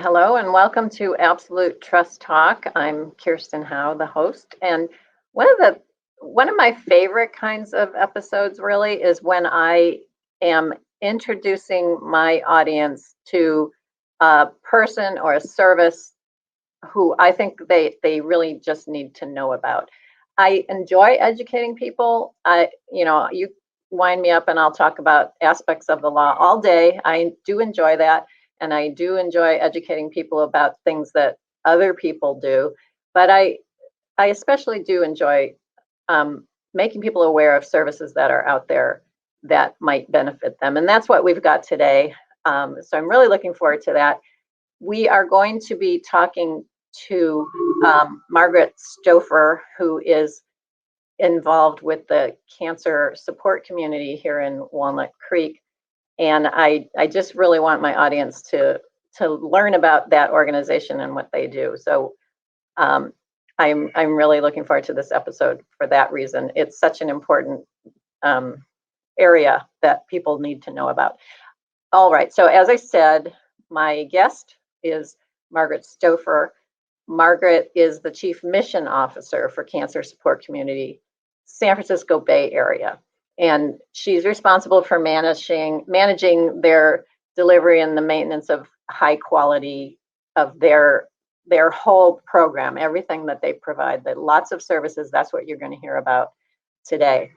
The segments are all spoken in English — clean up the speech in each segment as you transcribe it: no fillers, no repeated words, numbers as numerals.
Hello and welcome to Absolute Trust Talk. I'm Kirsten Howe, the host, and one of my favorite kinds of episodes really is when I am introducing my audience to a person or a service who I think they really just need to know about. I enjoy educating people. You wind me up and I'll talk about aspects of the law all day. I do enjoy that, and I do enjoy educating people about things that other people do. But I especially do enjoy making people aware of services that are out there that might benefit them, and that's what we've got today. So I'm really looking forward to that. We are going to be talking to Margaret Stouffer, who is involved with the cancer support community here in Walnut Creek. And I just really want my audience to learn about that organization and what they do. So I'm really looking forward to this episode for that reason. It's such an important area that people need to know about. All right, so as I said, my guest is Margaret Stouffer. Margaret is the Chief Mission Officer for Cancer Support Community, San Francisco Bay Area. And she's responsible for managing their delivery and the maintenance of high quality of their whole program, everything that they provide, that lots of services. That's what you're going to hear about today.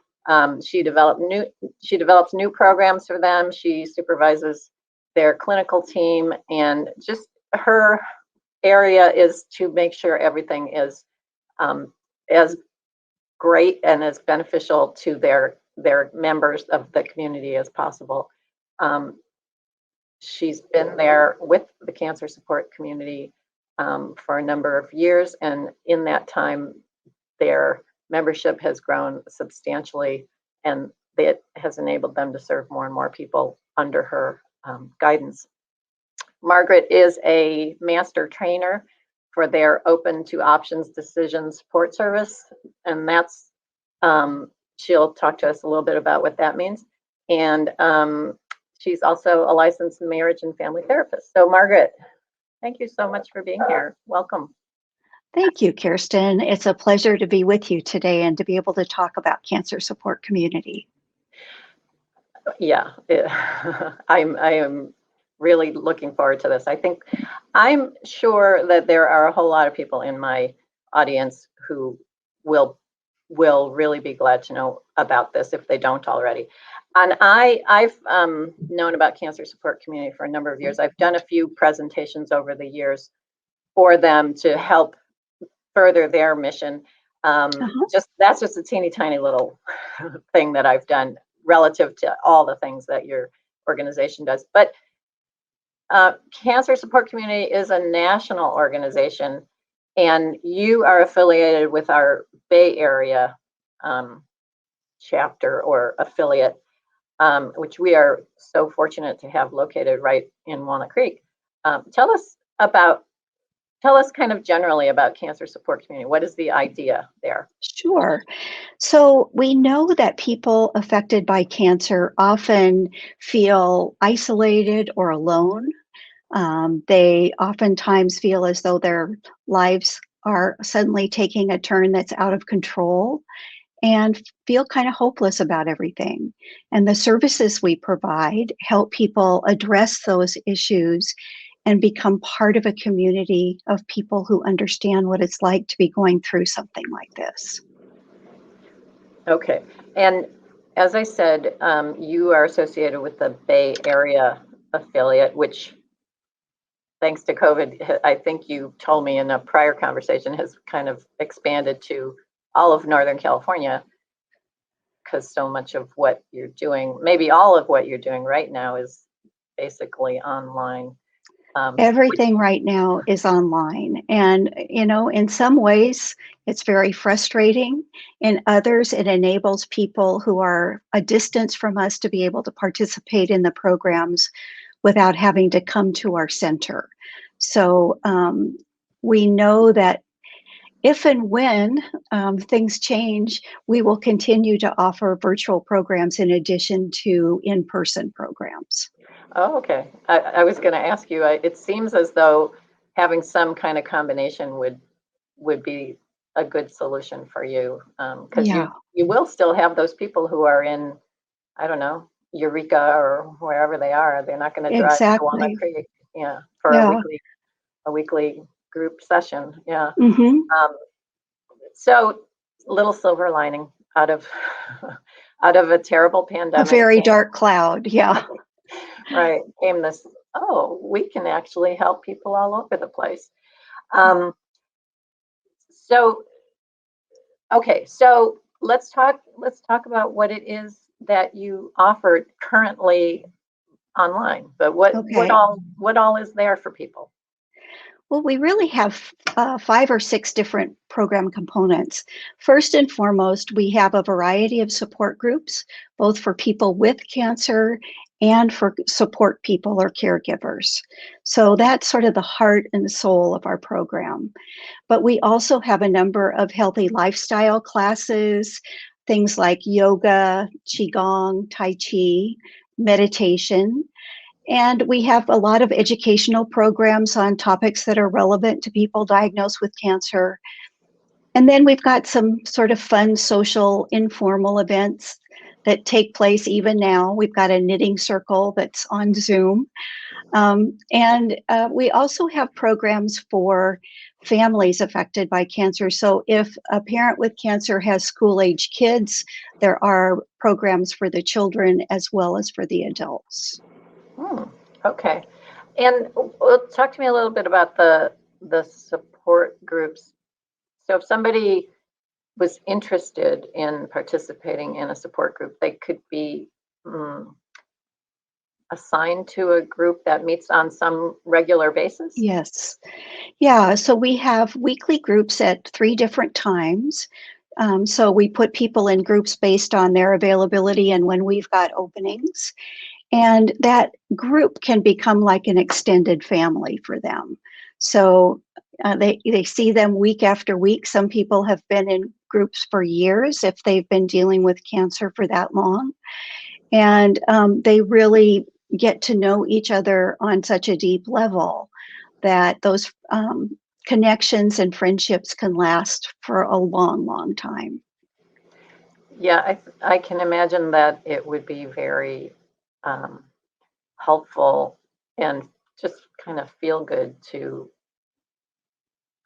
She develops new programs for them. She supervises their clinical team, and just her area is to make sure everything is as great and as beneficial to their members of the community as possible. She's been there with the cancer support community for a number of years, and in that time, their membership has grown substantially, and it has enabled them to serve more and more people under her guidance. Margaret is a master trainer for their Open to Options Decision Support Service, and that's she'll talk to us a little bit about what that means. And she's also a licensed marriage and family therapist. So Margaret, thank you so much for being here. Welcome. Thank you, Kirsten. It's a pleasure to be with you today and to be able to talk about cancer support community. Yeah, I am really looking forward to this. I'm sure that there are a whole lot of people in my audience who will really be glad to know about this if they don't already. And I've known about cancer support community for a number of years. I've done a few presentations over the years for them to help further their mission. That's just a teeny tiny little thing that I've done relative to all the things that your organization does. But Cancer Support Community is a national organization, and you are affiliated with our Bay Area chapter or affiliate, which we are so fortunate to have located right in Walnut Creek. Tell us kind of generally about Cancer Support Community. What is the idea there? Sure. So we know that people affected by cancer often feel isolated or alone. They oftentimes feel as though their lives are suddenly taking a turn that's out of control and feel kind of hopeless about everything. And the services we provide help people address those issues and become part of a community of people who understand what it's like to be going through something like this. Okay. And as I said, you are associated with the Bay Area affiliate, which, thanks to COVID, I think you told me in a prior conversation, has kind of expanded to all of Northern California, because so much of what you're doing, maybe all of what you're doing right now, is basically online. Everything right now is online. And, in some ways, it's very frustrating. In others, it enables people who are a distance from us to be able to participate in the programs without having to come to our center. So we know that if and when things change, we will continue to offer virtual programs in addition to in-person programs. Oh, okay. I was going to ask you, it seems as though having some kind of combination would be a good solution for you, because Yeah, you will still have those people who are in, I don't know, Eureka or wherever they are. They're not going to drive to Walnut exactly. Creek, yeah, for Yeah. a weekly group session. Yeah. Hmm. Um, so little silver lining out of out of a terrible A pandemic very came, dark cloud. Yeah. right, came this, oh, we can actually help people all over the place. Um, so okay, so let's talk about what it is that you offer currently online. But Okay. what all is there for people? Well, we really have 5 or 6 different program components. First and foremost, we have a variety of support groups, both for people with cancer and for support people or caregivers. So that's sort of the heart and soul of our program. But we also have a number of healthy lifestyle classes, things like yoga, qigong, tai chi, meditation, and we have a lot of educational programs on topics that are relevant to people diagnosed with cancer. And then we've got some sort of fun, social, informal events that take place even now. We've got a knitting circle that's on Zoom. And we also have programs for families affected by cancer. So if a parent with cancer has school age kids, there are programs for the children as well as for the adults. Hmm, okay. And talk to me a little bit about the support groups. So if somebody was interested in participating in a support group, they could be mm, assigned to a group that meets on some regular basis? Yes. Yeah, so we have weekly groups at 3 different times. So we put people in groups based on their availability and when we've got openings. And that group can become like an extended family for them. So they see them week after week. Some people have been in groups for years if they've been dealing with cancer for that long. And they really get to know each other on such a deep level that those connections and friendships can last for a long, long time. Yeah, I can imagine that it would be very um, helpful and just kind of feel good to,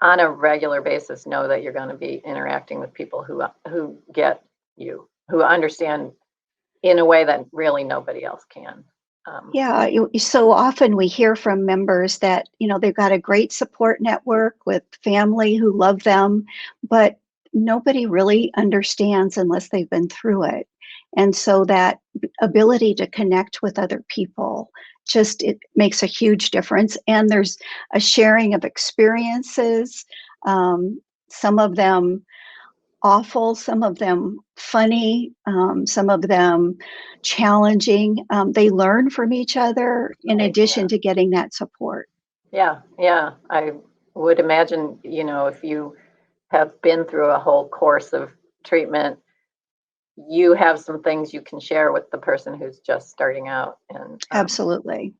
on a regular basis, know that you're going to be interacting with people who get you, who understand in a way that really nobody else can. Yeah, so often we hear from members that, they've got a great support network with family who love them, but nobody really understands unless they've been through it. And so that ability to connect with other people just it makes a huge difference. And there's a sharing of experiences, some of them awful, some of them funny, some of them challenging. They learn from each other in Right. addition to getting that support. Yeah, yeah. I would imagine, if you have been through a whole course of treatment, you have some things you can share with the person who's just starting out. And Absolutely.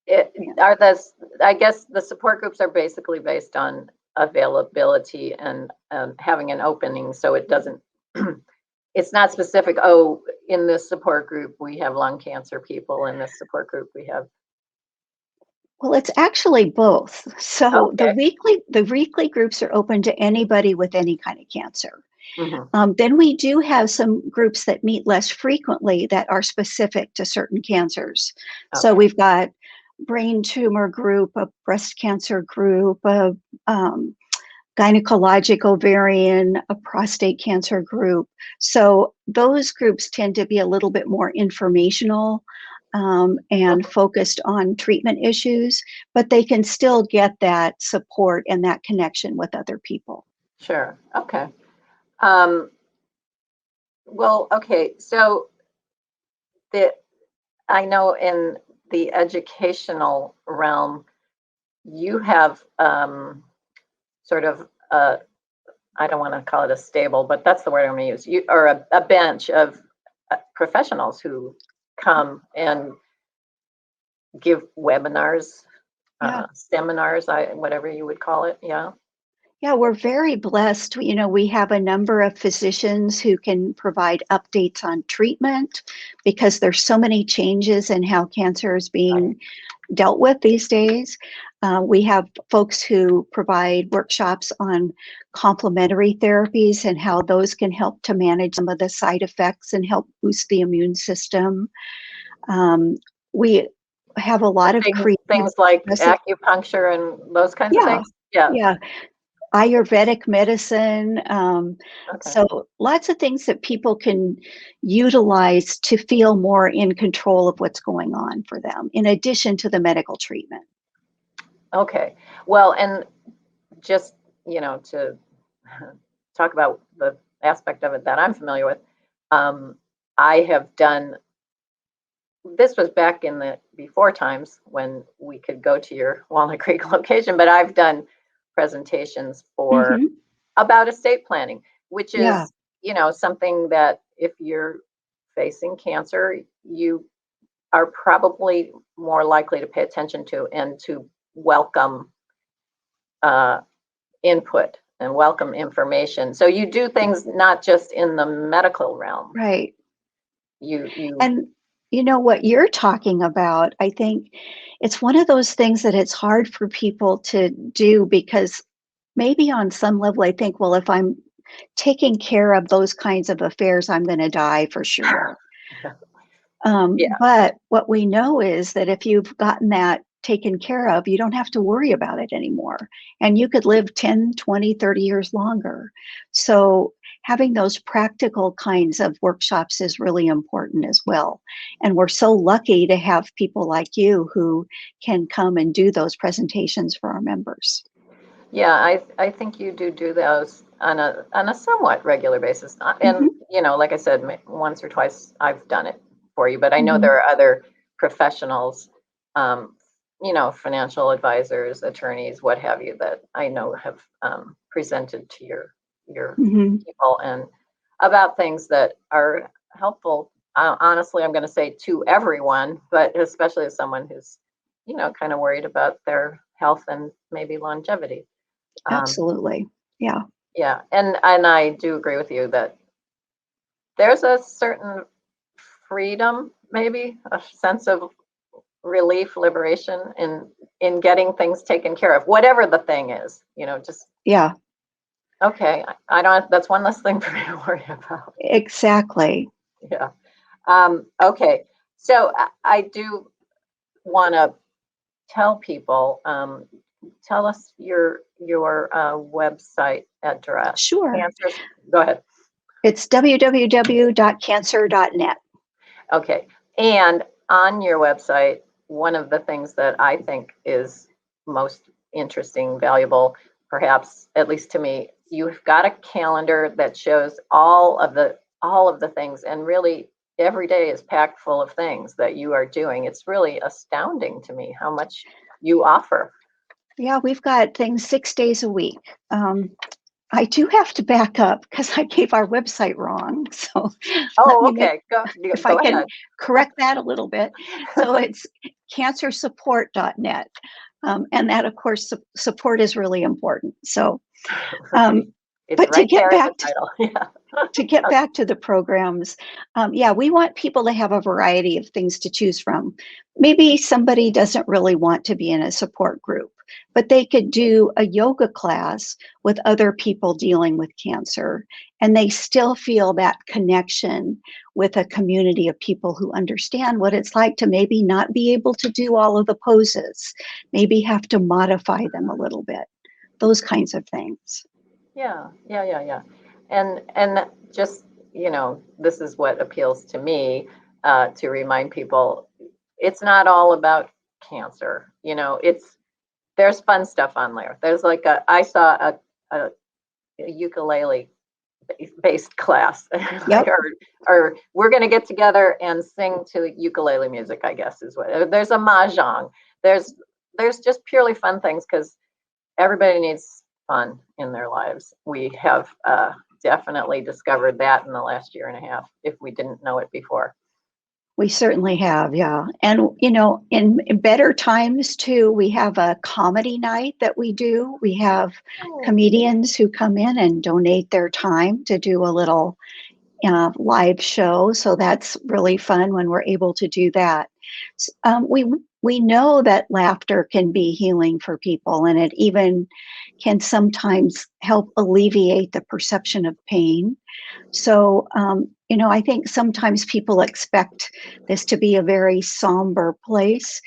it Yeah. are the I guess the support groups are basically based on availability and having an opening, so it doesn't. It's not specific. Oh, in this support group we have lung cancer people. In this support group we have. Well, it's actually both. So the Okay. weekly the weekly groups are open to anybody with any kind of cancer. Hmm. Then we do have some groups that meet less frequently that are specific to certain cancers. So Okay. we've got brain tumor group, a breast cancer group, a um, gynecologic ovarian, a prostate cancer group. So those groups tend to be a little bit more informational and focused on treatment issues, but they can still get that support and that connection with other people. Sure. Okay. Um, well, okay. So the I know in the educational realm, you have sort of I don't want to call it a stable, but that's the word I'm going to use. You or a bench of professionals who come and give webinars, Yeah. seminars, whatever you would call it. Yeah. Yeah, we're very blessed. We have a number of physicians who can provide updates on treatment because there's so many changes in how cancer is Right. being dealt with these days. We have folks who provide workshops on complementary therapies and how those can help to manage some of the side effects and help boost the immune system. We have a lot of creative Things like message. acupuncture and those kinds of Yeah, things. Yeah. yeah. Ayurvedic medicine. Okay. So lots of things that people can utilize to feel more in control of what's going on for them, in addition to the medical treatment. Okay. Well, and just, to talk about the aspect of it that I'm familiar with, um, I have done, this was back in the before times when we could go to your Walnut Creek location, but I've done presentations for Hmm. about estate planning, which Yeah, is, something that if you're facing cancer, you are probably more likely to pay attention to and to welcome uh, input and welcome information. So you do things not just in the medical realm. right. You And you know what you're talking about, I think it's one of those things that it's hard for people to do because maybe on some level I think, well, if I'm taking care of those kinds of affairs, I'm going to die for sure. yeah, But what we know is that if you've gotten that taken care of, you don't have to worry about it anymore. And you could live 10, 20, 30 years longer. So having those practical kinds of workshops is really important as well. And we're so lucky to have people like you who can come and do those presentations for our members. yeah. I think you do those on a somewhat regular basis. And Hmm. like I said, once or twice I've done it for you, but I know Hmm. there are other professionals, financial advisors, attorneys, what have you, that I know have presented to your Hmm. people and about things that are helpful. Honestly, I'm going to say to everyone, but especially as someone who's, kind of worried about their health and maybe longevity. Um, Absolutely. Yeah. yeah, and I do agree with you that there's a certain freedom, maybe a sense of relief, liberation in getting things taken care of, whatever the thing is. Just Yeah, okay. I don't. That's one less thing for me to worry about. exactly. Yeah. Okay. So I do want to tell people. Tell us your website address. Sure. Cancers. Go ahead. It's www.cancer.net. Okay. And on your website, one of the things that I think is most interesting, valuable, perhaps at least to me, you've got a calendar that shows all of the things, and really every day is packed full of things that you are doing. It's really astounding to me how much you offer. Yeah, we've got things 6 days a week. I do have to back up because I gave our website wrong. So let Oh, me make, okay. Go if I go can ahead. correct that a little bit. So it's cancersupport.net. And that, of course, support is really important. So, Right. um, It's but to right get there in the back title. Yeah. to get back to the programs, yeah, we want people to have a variety of things to choose from. Maybe somebody doesn't really want to be in a support group, but they could do a yoga class with other people dealing with cancer, and they still feel that connection with a community of people who understand what it's like to maybe not be able to do all of the poses, maybe have to modify them a little bit, those kinds of things. Yeah, yeah, yeah, yeah. And just, this is what appeals to me, to remind people it's not all about cancer. There's fun stuff on there. There's like I saw a ukulele based class. Yep. or we're going to get together and sing to ukulele music, I guess is what. There's a mahjong. There's there's just purely fun things because everybody needs fun in their lives. We have definitely discovered that in the last year and a half, if we didn't know it before. We certainly have, yeah. And, in better times too, we have a comedy night that we do. We have Oh, comedians who come in and donate their time to do a little live show. So that's really fun when we're able to do that. We know that laughter can be healing for people, and it even can sometimes help alleviate the perception of pain. So, I think sometimes people expect this to be a very somber place.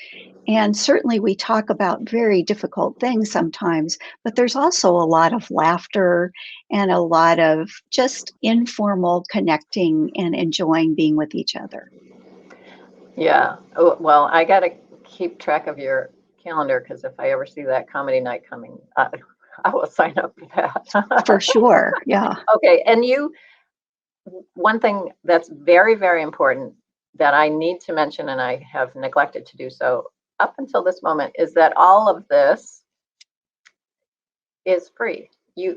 And certainly we talk about very difficult things sometimes, but there's also a lot of laughter and a lot of just informal connecting and enjoying being with each other. yeah. Oh, well, I got to keep track of your calendar because if I ever see that comedy night coming, I will sign up for For that. sure. Yeah. Okay. And one thing that's very, very important that I need to mention, and I have neglected to do so up until this moment, is that all of this is free. Yeah,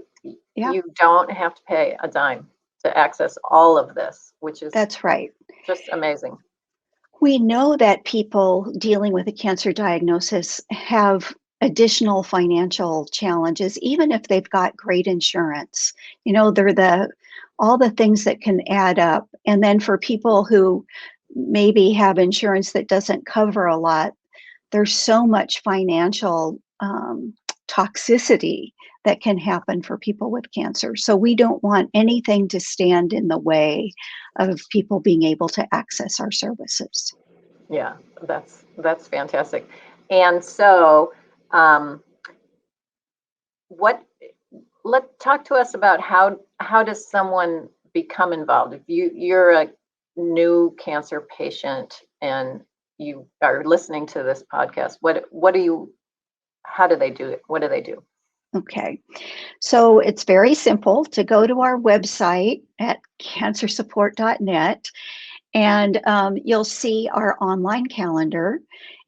You don't have to pay a dime to access all of this, which is that's right. just amazing. We know that people dealing with a cancer diagnosis have additional financial challenges, even if they've got great insurance. They're all the things that can add up. And then for people who maybe have insurance that doesn't cover a lot, there's so much financial toxicity that can happen for people with cancer. So we don't want anything to stand in the way of people being able to access our services. Yeah, that's fantastic. And so, um, what? Let talk to us about how does someone become involved? If you're a new cancer patient and you are listening to this podcast, what do you? How do they do it? What do they do? Okay, so it's very simple to go to our website at cancersupport.net, and you'll see our online calendar,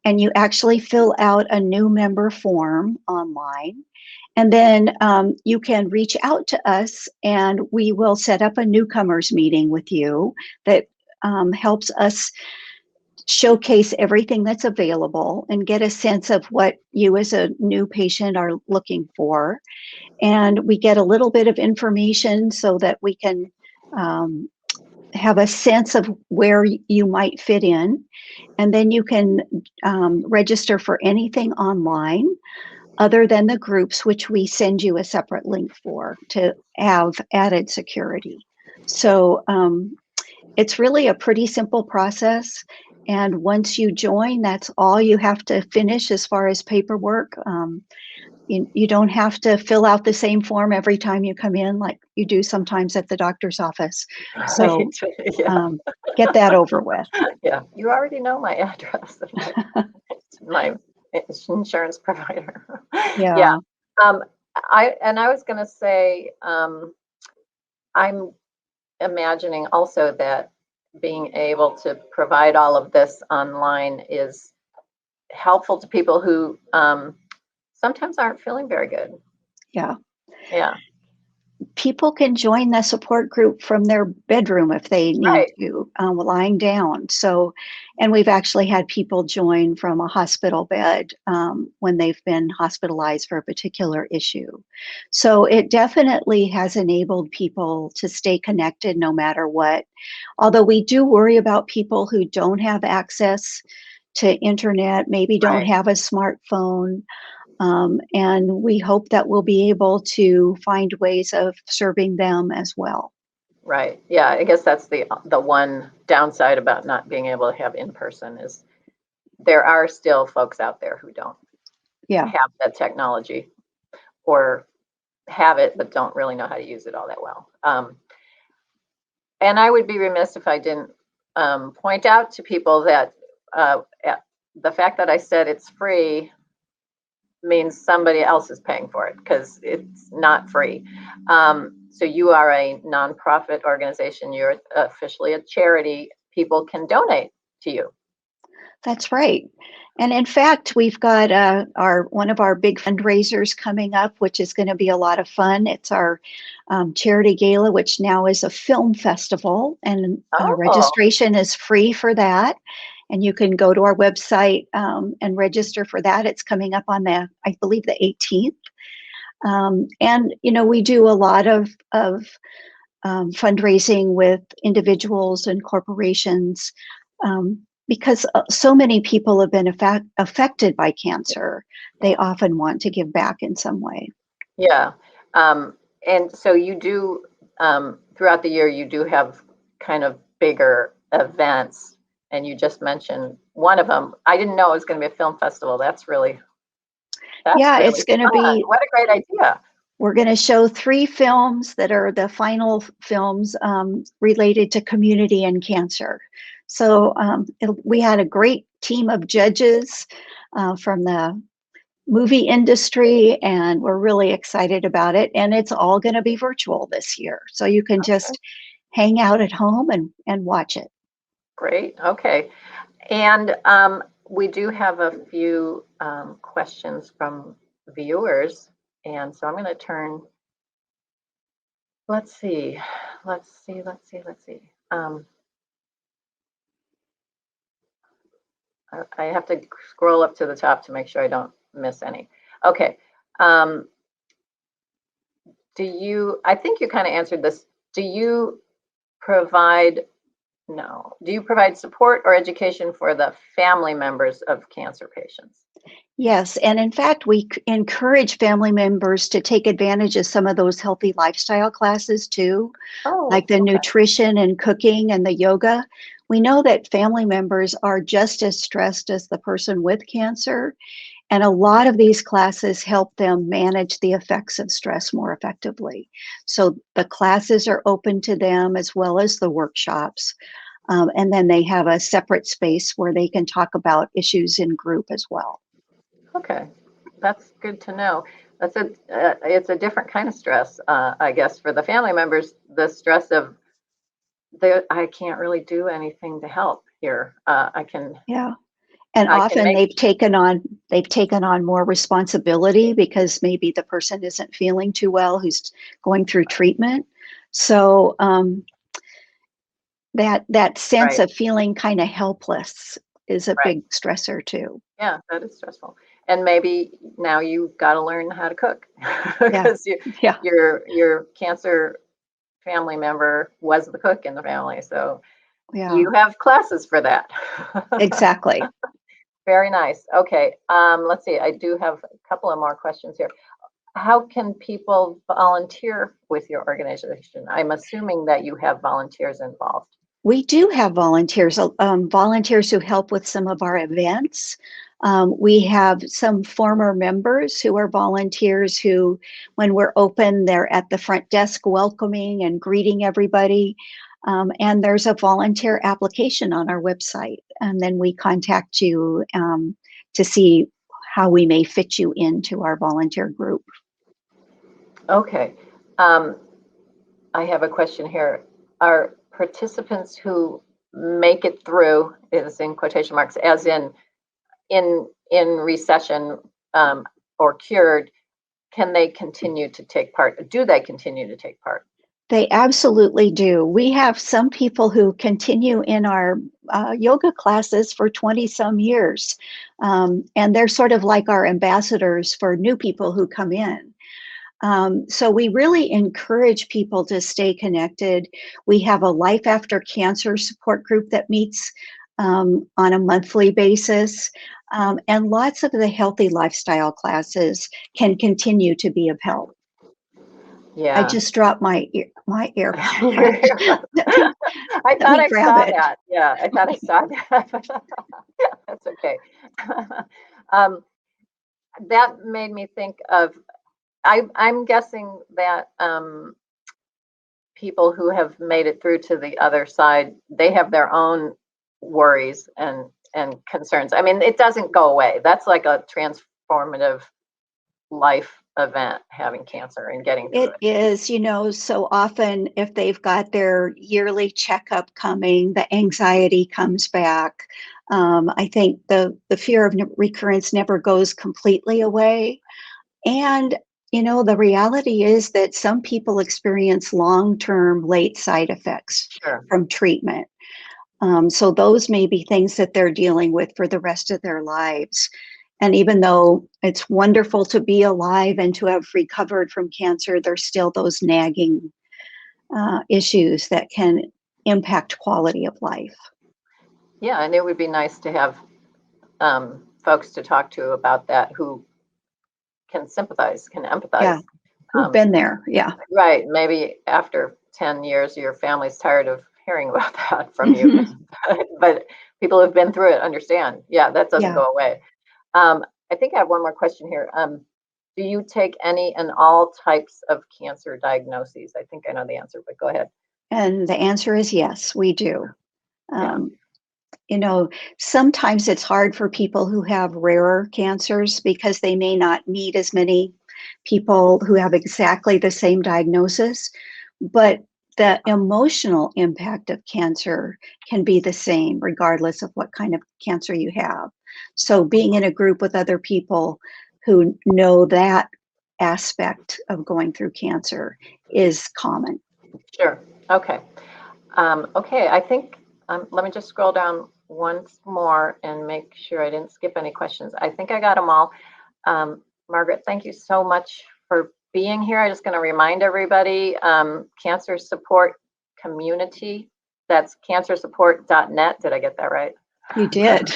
and you actually fill out a new member form online. And then you can reach out to us, and we will set up a newcomers meeting with you that helps us showcase everything that's available and get a sense of what you as a new patient are looking for. And we get a little bit of information so that we can um, have a sense of where you might fit in. And then you can register for anything online other than the groups, which we send you a separate link for to have added security. So it's really a pretty simple process. And once you join, that's all you have to finish as far as paperwork. You don't have to fill out the same form every time you come in, like you do sometimes at the doctor's office. Right. So Yeah. get that over with. Yeah. You already know my address. My insurance provider. Yeah. Yeah. I was going to say, I'm imagining also that being able to provide all of this online is helpful to people who sometimes aren't feeling very good. Yeah. Yeah. People can join the support group from their bedroom if they need Right. to, lying down. So, and we've actually had people join from a hospital bed when they've been hospitalized for a particular issue. So it definitely has enabled people to stay connected no matter what. Although we do worry about people who don't have access to internet, maybe don't Right. have a smartphone. And we hope that we'll be able to find ways of serving them as well. Right. Yeah. I guess that's the one downside about not being able to have in person is there are still folks out there who don't Yeah, have that technology or have it but don't really know how to use it all that well. And I would be remiss if I didn't point out to people that the fact that I said it's free means somebody else is paying for it because it's not free. So you are a nonprofit organization, you're officially a charity, people can donate to you. That's right. And in fact, we've got our one of our big fundraisers coming up, which is going to be a lot of fun. It's our charity gala, which now is a film festival, and Oh, registration is free for that. And you can go to our website and register for that. It's coming up on I believe, the 18th. And we do a lot of fundraising with individuals and corporations, because so many people have been affected by cancer. They yeah. often want to give back in some way. Yeah. And so you do, throughout the year, you do have kind of bigger events. And you just mentioned one of them. I didn't know it was going to be a film festival. That's Yeah, really it's going to fun. be, What a great idea. we're going to show 3 films that are the final films related to community and cancer. So we had a great team of judges from the movie industry, and we're really excited about it. And it's all going to be virtual this year. So you can Okay, just hang out at home and watch it. great. Okay. And we do have a few questions from viewers. And so I'm going to turn, let's see, let's see. I have to scroll up to the top to make sure I don't miss any. Okay. Um, I think you kind of answered this. Do you provide, no, do you provide support or education for the family members of cancer patients? Yes, and in fact, we encourage family members to take advantage of some of those healthy lifestyle classes too, Oh, like the okay. nutrition and cooking and the yoga. We know that family members are just as stressed as the person with cancer, and a lot of these classes help them manage the effects of stress more effectively. So the classes are open to them as well as the workshops. And then they have a separate space where they can talk about issues in group as well. Okay, that's good to know. It's a different kind of stress, I guess, for the family members. The stress of I can't really do anything to help here. Yeah. And I can often make they've taken on more responsibility because maybe the person isn't feeling too well who's going through treatment. So that sense right, of feeling kind of helpless is a right. big stressor too. Yeah, that is stressful. And maybe now you've got to learn how to cook Yeah. because Yeah. your cancer family member was the cook in the family, so Yeah. you have classes for that. Exactly. Very nice. Okay, let's see. I do have a couple of more questions here. How can people volunteer with your organization? I'm assuming that you have volunteers involved. We do have volunteers who help with some of our events. We have some former members who are volunteers who, when we're open, they're at the front desk welcoming and greeting everybody. And there's a volunteer application on our website. And then we contact you to see how we may fit you into our volunteer group. Okay. Um, I have a question here. Are participants who make it through, is in quotation marks, as in recession, or cured, can they continue to take part? Do they continue to take part? They absolutely do. We have some people who continue in our yoga classes for 20 some years. And they're sort of like our ambassadors for new people who come in. So we really encourage people to stay connected. We have a Life After Cancer support group that meets on a monthly basis. And lots of the healthy lifestyle classes can continue to be of help. I Yeah. just dropped my AirPod. I Let thought me I grab saw it. that. Yeah, I thought I saw that. That's okay. Um, that made me think of, I'm guessing that people who have made it through to the other side, they have their own worries and concerns. I mean, it doesn't go away. That's like a transformative life event, having cancer and getting through It it. is, so often if they've got their yearly checkup coming, the anxiety comes back. I think the fear of recurrence never goes completely away. And, the reality is that some people experience long-term late side effects Sure. from treatment. So those may be things that they're dealing with for the rest of their lives. And even though it's wonderful to be alive and to have recovered from cancer, there's still those nagging issues that can impact quality of life. Yeah, and it would be nice to have folks to talk to about that who can sympathize, can empathize. Yeah, who've been there. Yeah. Right. Maybe after 10 years, your family's tired of hearing about that from you. But people who've been through it understand. Yeah, that doesn't Yeah. go away. I think I have one more question here. Do you take any and all types of cancer diagnoses? I think I know the answer, but go ahead. And the answer is yes, we do. Yeah. Sometimes it's hard for people who have rarer cancers because they may not meet as many people who have exactly the same diagnosis, but the emotional impact of cancer can be the same regardless of what kind of cancer you have. So being in a group with other people who know that aspect of going through cancer is common. Sure. Okay. Okay. I think let me just scroll down once more and make sure I didn't skip any questions. I think I got them all. Margaret, thank you so much for being here. I'm just going to remind everybody, Cancer Support Community. That's cancersupport.net. Did I get that right? You did.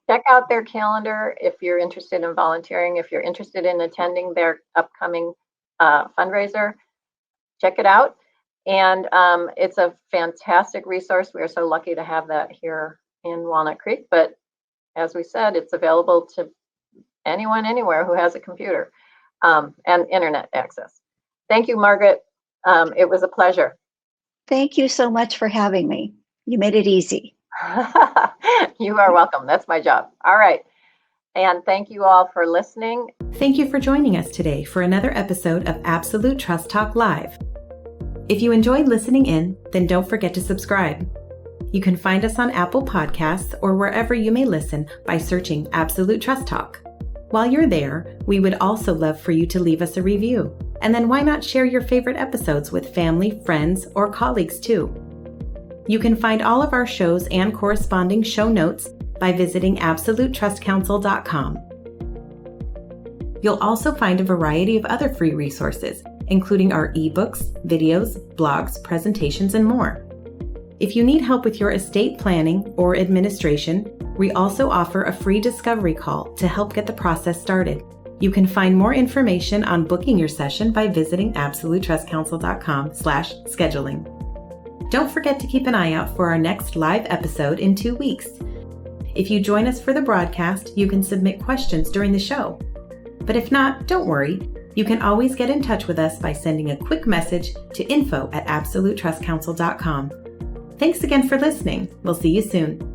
Check out their calendar if you're interested in volunteering. If you're interested in attending their upcoming fundraiser, check it out. And it's a fantastic resource. We are so lucky to have that here in Walnut Creek. But as we said, it's available to anyone, anywhere who has a computer and internet access. Thank you, Margaret. It was a pleasure. Thank you so much for having me. You made it easy. You are welcome. That's my job. All right. And thank you all for listening. Thank you for joining us today for another episode of Absolute Trust Talk Live. If you enjoyed listening in, then don't forget to subscribe. You can find us on Apple Podcasts or wherever you may listen by searching Absolute Trust Talk. While you're there, we would also love for you to leave us a review. And then why not share your favorite episodes with family, friends, or colleagues too? You can find all of our shows and corresponding show notes by visiting absolutetrustcounsel.com. You'll also find a variety of other free resources, including our ebooks, videos, blogs, presentations, and more. If you need help with your estate planning or administration, we also offer a free discovery call to help get the process started. You can find more information on booking your session by visiting absolutetrustcounsel.com/scheduling. Don't forget to keep an eye out for our next live episode in 2 weeks. If you join us for the broadcast, you can submit questions during the show. But if not, don't worry. You can always get in touch with us by sending a quick message to info@absolutetrustcounsel.com. Thanks again for listening. We'll see you soon.